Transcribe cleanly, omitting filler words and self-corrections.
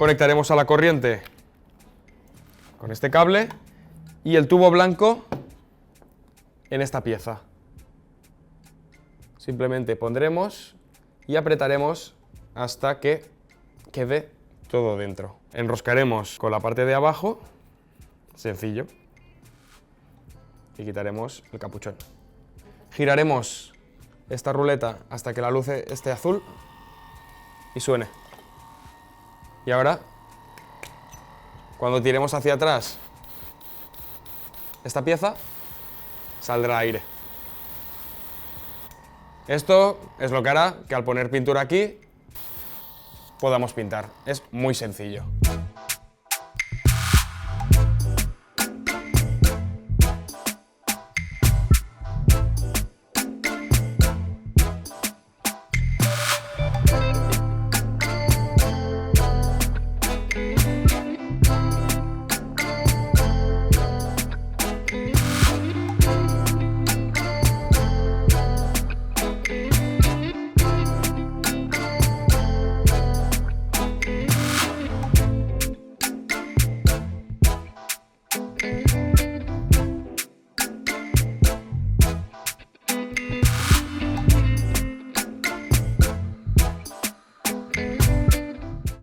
Conectaremos a la corriente con este cable y el tubo blanco en esta pieza. Simplemente pondremos y apretaremos hasta que quede todo dentro. Enroscaremos con la parte de abajo, sencillo, y quitaremos el capuchón. Giraremos esta ruleta hasta que la luz esté azul y suene. Y ahora, cuando tiremos hacia atrás esta pieza, saldrá aire. Esto es lo que hará que al poner pintura aquí podamos pintar. Es muy sencillo.